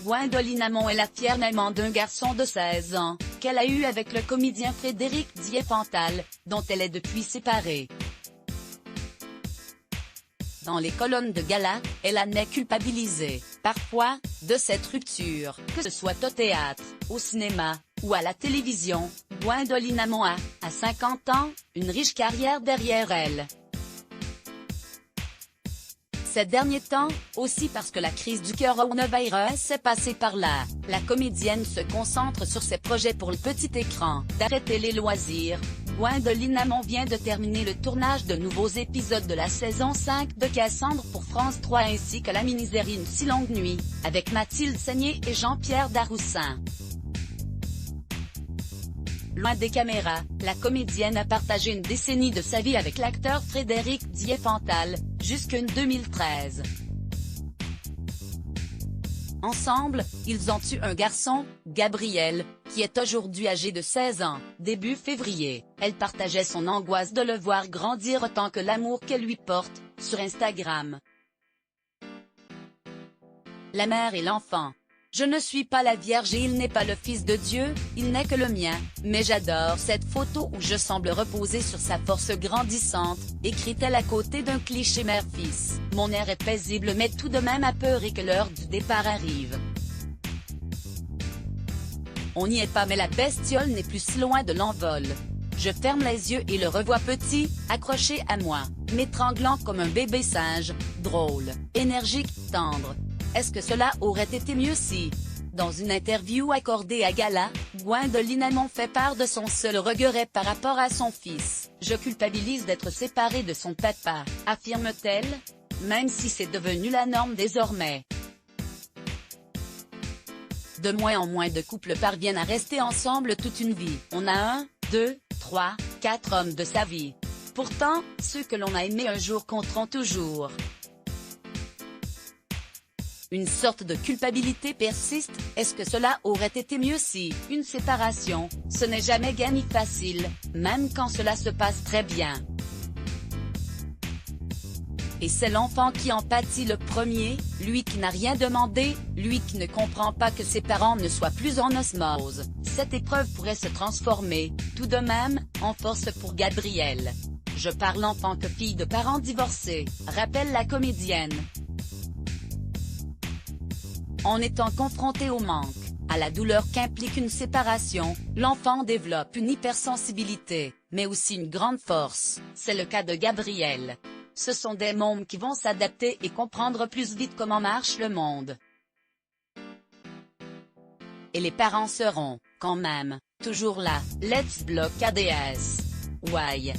Gwendoline Amon est la fière maman d'un garçon de 16 ans, qu'elle a eu avec le comédien Frédéric Diefenthal, dont elle est depuis séparée. Dans les colonnes de gala, elle admet culpabiliser, parfois, de cette rupture, que ce soit au théâtre, au cinéma, ou à la télévision. Gwendoline Amon a, à 50 ans, une riche carrière derrière elle. Ces derniers temps, aussi parce que la crise du coronavirus est passée par là, la comédienne se concentre sur ses projets pour le petit écran. D'arrêter les loisirs, Gwendoline Amon vient de terminer le tournage de nouveaux épisodes de la saison 5 de Cassandre pour France 3 ainsi que la mini-série Une si longue nuit, avec Mathilde Seigner et Jean-Pierre Daroussin. Loin des caméras, la comédienne a partagé une décennie de sa vie avec l'acteur Frédéric Diefenthal, jusqu'en 2013. Ensemble, ils ont eu un garçon, Gabriel, qui est aujourd'hui âgé de 16 ans. Début février, elle partageait son angoisse de le voir grandir autant que l'amour qu'elle lui porte, sur Instagram. La mère et l'enfant. Je ne suis pas la Vierge et il n'est pas le Fils de Dieu, il n'est que le mien, mais j'adore cette photo où je semble reposer sur sa force grandissante, écrit-elle à côté d'un cliché mère-fils. Mon air est paisible mais tout de même apeuré que l'heure du départ arrive. On n'y est pas mais la bestiole n'est plus si loin de l'envol. Je ferme les yeux et le revois petit, accroché à moi, m'étranglant comme un bébé singe, drôle, énergique, tendre. Est-ce que cela aurait été mieux si, dans une interview accordée à Gala, Gwendoline Amon fait part de son seul regret par rapport à son fils. « Je culpabilise d'être séparée de son papa », affirme-t-elle, même si c'est devenu la norme désormais. De moins en moins de couples parviennent à rester ensemble toute une vie. On a 1, 2, 3, 4 hommes de sa vie. Pourtant, ceux que l'on a aimés un jour compteront toujours. Une sorte de culpabilité persiste, est-ce que cela aurait été mieux si, une séparation, ce n'est jamais gagné facile, même quand cela se passe très bien. Et c'est l'enfant qui en pâtit le premier, lui qui n'a rien demandé, lui qui ne comprend pas que ses parents ne soient plus en osmose. Cette épreuve pourrait se transformer, tout de même, en force pour Gabriel. Je parle en tant que fille de parents divorcés, rappelle la comédienne. En étant confronté au manque, à la douleur qu'implique une séparation, l'enfant développe une hypersensibilité, mais aussi une grande force. C'est le cas de Gabriel. Ce sont des mômes qui vont s'adapter et comprendre plus vite comment marche le monde. Et les parents seront, quand même, toujours là. Let's block ADS. Why?